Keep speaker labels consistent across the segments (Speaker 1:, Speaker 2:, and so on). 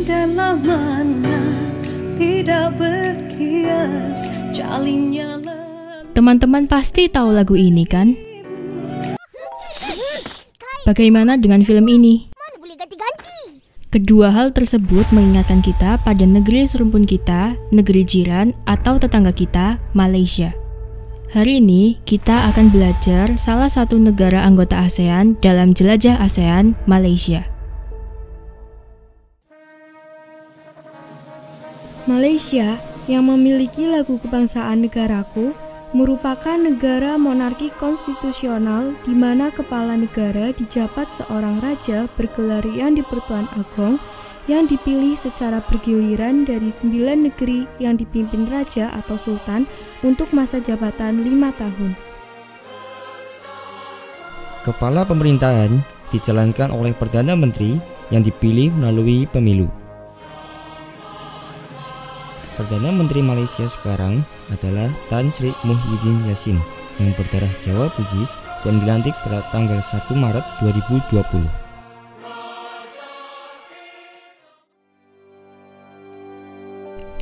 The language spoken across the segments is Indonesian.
Speaker 1: Jendela mana tidak berkias, jalinnya.
Speaker 2: Teman-teman pasti tahu lagu ini kan? Bagaimana dengan film ini?
Speaker 3: Mana boleh ganti-ganti?
Speaker 2: Kedua hal tersebut mengingatkan kita pada negeri serumpun kita, negeri jiran, atau tetangga kita, Malaysia. Hari ini, kita akan belajar salah satu negara anggota ASEAN dalam jelajah ASEAN, Malaysia.
Speaker 4: Malaysia, yang memiliki lagu kebangsaan negaraku, merupakan negara monarki konstitusional di mana kepala negara dijabat seorang raja bergelar Yang di-Pertuan Agong yang dipilih secara bergiliran dari 9 negeri yang dipimpin raja atau sultan untuk masa jabatan 5 tahun.
Speaker 5: Kepala pemerintahan dijalankan oleh Perdana Menteri yang dipilih melalui pemilu. Perdana Menteri Malaysia sekarang adalah Tan Sri Muhyiddin Yassin yang berdarah Jawa Bugis dan dilantik pada tanggal 1 Maret 2020.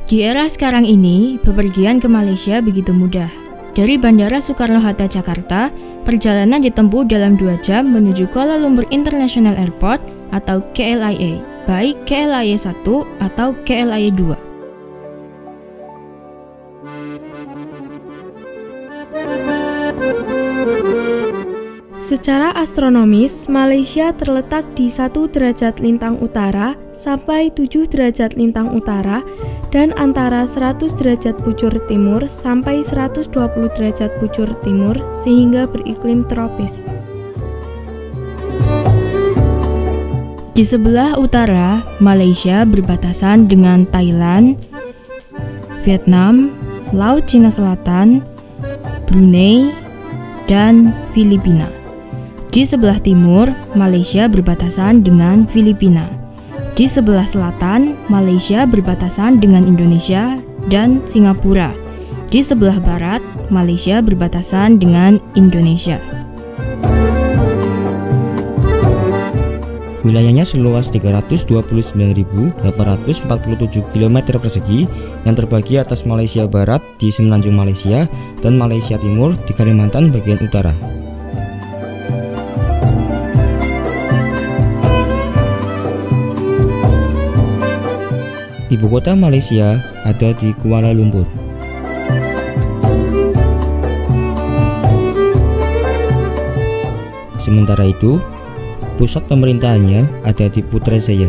Speaker 2: Di era sekarang ini, bepergian ke Malaysia begitu mudah. Dari Bandara Soekarno-Hatta, Jakarta, perjalanan ditempuh dalam 2 jam menuju Kuala Lumpur International Airport atau KLIA, baik KLIA 1 atau KLIA 2.
Speaker 4: Secara astronomis, Malaysia terletak di 1 derajat lintang utara sampai 7 derajat lintang utara dan antara 100 derajat bujur timur sampai 120 derajat bujur timur sehingga beriklim tropis.
Speaker 2: Di sebelah utara, Malaysia berbatasan dengan Thailand, Vietnam, Laut Cina Selatan, Brunei, dan Filipina. Di sebelah timur, Malaysia berbatasan dengan Filipina. Di sebelah selatan, Malaysia berbatasan dengan Indonesia dan Singapura. Di sebelah barat, Malaysia berbatasan dengan Indonesia.
Speaker 5: Wilayahnya seluas 329.847 km persegi yang terbagi atas Malaysia Barat di Semenanjung Malaysia dan Malaysia Timur di Kalimantan bagian utara. Ibu kota Malaysia ada di Kuala Lumpur. Sementara itu, pusat pemerintahannya ada di Putrajaya.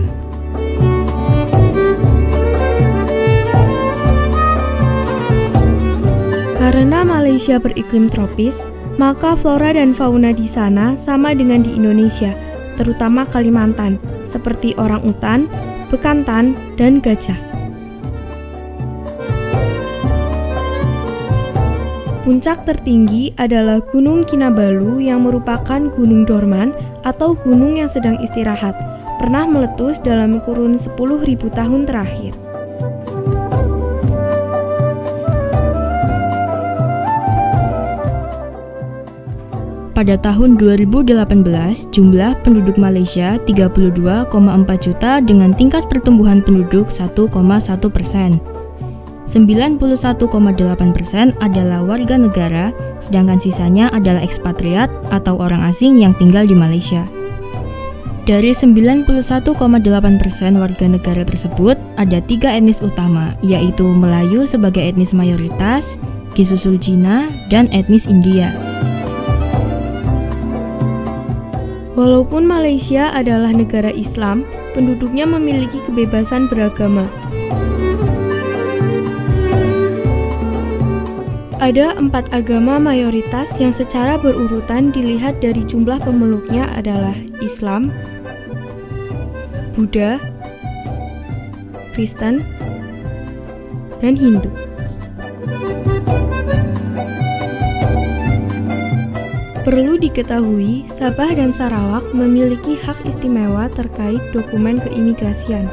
Speaker 4: Karena Malaysia beriklim tropis, maka flora dan fauna di sana sama dengan di Indonesia, terutama Kalimantan, seperti orangutan, bekantan, dan gajah. Puncak tertinggi adalah Gunung Kinabalu yang merupakan gunung dorman atau gunung yang sedang istirahat, pernah meletus dalam kurun 10.000 tahun terakhir.
Speaker 2: Pada tahun 2018, jumlah penduduk Malaysia 32,4 juta dengan tingkat pertumbuhan penduduk 1,1%. 91,8% adalah warga negara, sedangkan sisanya adalah ekspatriat atau orang asing yang tinggal di Malaysia. Dari 91,8% warga negara tersebut, ada 3 etnis utama, yaitu Melayu sebagai etnis mayoritas, disusul Cina, dan etnis India.
Speaker 4: Walaupun Malaysia adalah negara Islam, penduduknya memiliki kebebasan beragama. Ada 4 agama mayoritas yang secara berurutan dilihat dari jumlah pemeluknya adalah Islam, Buddha, Kristen, dan Hindu. Perlu diketahui, Sabah dan Sarawak memiliki hak istimewa terkait dokumen keimigrasian.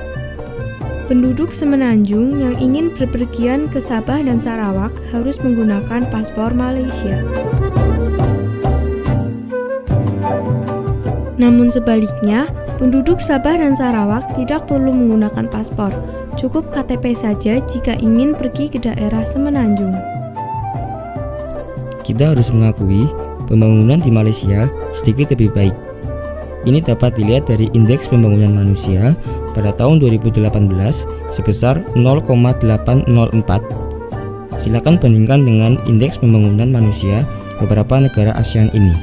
Speaker 4: Penduduk Semenanjung yang ingin berpergian ke Sabah dan Sarawak harus menggunakan paspor Malaysia. Namun sebaliknya, Penduduk Sabah dan Sarawak tidak perlu menggunakan paspor, cukup KTP saja jika ingin pergi ke daerah semenanjung.
Speaker 5: Kita harus mengakui pembangunan di Malaysia sedikit lebih baik. Ini dapat dilihat dari indeks pembangunan manusia pada tahun 2018 sebesar 0,804. Silakan bandingkan dengan indeks pembangunan manusia beberapa negara ASEAN ini.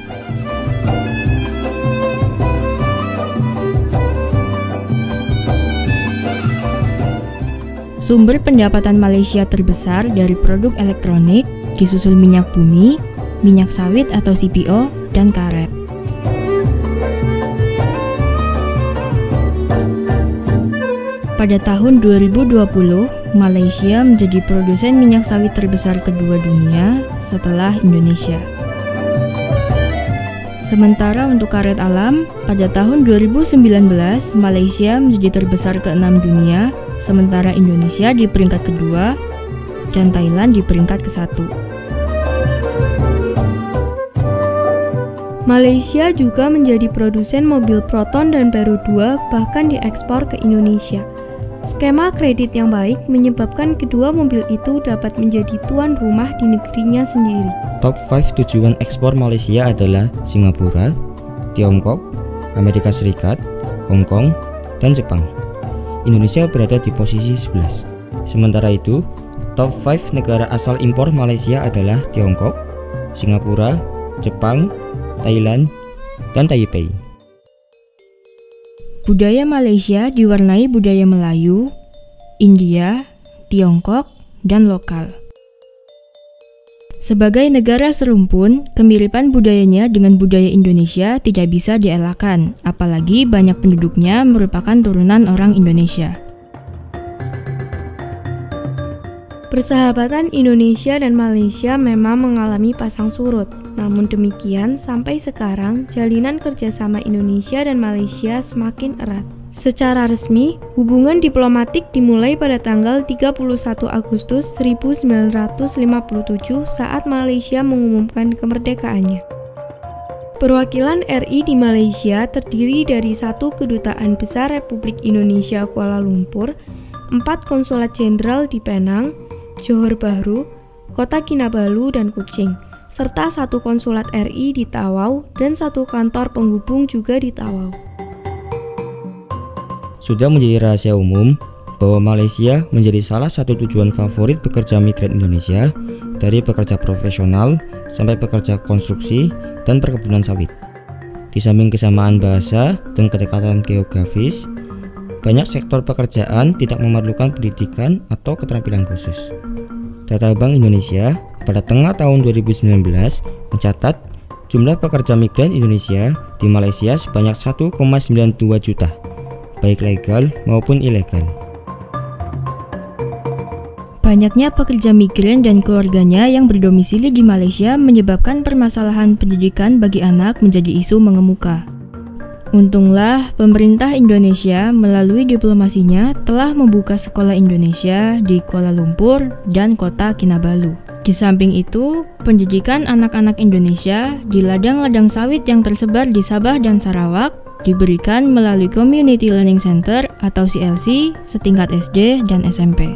Speaker 2: Sumber pendapatan Malaysia terbesar dari produk elektronik disusul minyak bumi, minyak sawit atau CPO, dan karet. Pada tahun 2020, Malaysia menjadi produsen minyak sawit terbesar kedua dunia setelah Indonesia. Sementara untuk karet alam, pada tahun 2019, Malaysia menjadi terbesar ke-6 dunia, sementara Indonesia di peringkat kedua dan Thailand di peringkat ke-1.
Speaker 4: Malaysia juga menjadi produsen mobil Proton dan Peru 2 bahkan diekspor ke Indonesia. Skema kredit yang baik menyebabkan kedua mobil itu dapat menjadi tuan rumah di negerinya sendiri.
Speaker 5: Top 5 tujuan ekspor Malaysia adalah Singapura, Tiongkok, Amerika Serikat, Hong Kong, dan Jepang. Indonesia berada di posisi 11. Sementara itu, top 5 negara asal impor Malaysia adalah Tiongkok, Singapura, Jepang, Thailand, dan Taipei.
Speaker 2: Budaya Malaysia diwarnai budaya Melayu, India, Tiongkok, dan lokal. Sebagai negara serumpun, kemiripan budayanya dengan budaya Indonesia tidak bisa dielakkan, apalagi banyak penduduknya merupakan turunan orang Indonesia.
Speaker 4: Persahabatan Indonesia dan Malaysia memang mengalami pasang surut. Namun demikian, sampai sekarang jalinan kerjasama Indonesia dan Malaysia semakin erat. Secara resmi, hubungan diplomatik dimulai pada tanggal 31 Agustus 1957 saat Malaysia mengumumkan kemerdekaannya. Perwakilan RI di Malaysia terdiri dari 1 Kedutaan Besar Republik Indonesia Kuala Lumpur, 4 Konsulat Jenderal di Penang, Johor Bahru, Kota Kinabalu, dan Kuching, serta 1 konsulat RI di Tawau dan 1 kantor penghubung juga di Tawau.
Speaker 5: Sudah menjadi rahasia umum bahwa Malaysia menjadi salah satu tujuan favorit pekerja migran Indonesia, dari pekerja profesional sampai pekerja konstruksi dan perkebunan sawit. Di samping kesamaan bahasa dan kedekatan geografis, banyak sektor pekerjaan tidak memerlukan pendidikan atau keterampilan khusus. Data Bank Indonesia pada tengah tahun 2019 mencatat jumlah pekerja migran Indonesia di Malaysia sebanyak 1,92 juta, baik legal maupun ilegal.
Speaker 2: Banyaknya pekerja migran dan keluarganya yang berdomisili di Malaysia menyebabkan permasalahan pendidikan bagi anak menjadi isu mengemuka. Untunglah, pemerintah Indonesia melalui diplomasinya telah membuka sekolah Indonesia di Kuala Lumpur dan Kota Kinabalu. Di samping itu, pendidikan anak-anak Indonesia di ladang-ladang sawit yang tersebar di Sabah dan Sarawak diberikan melalui Community Learning Center atau CLC setingkat SD dan SMP.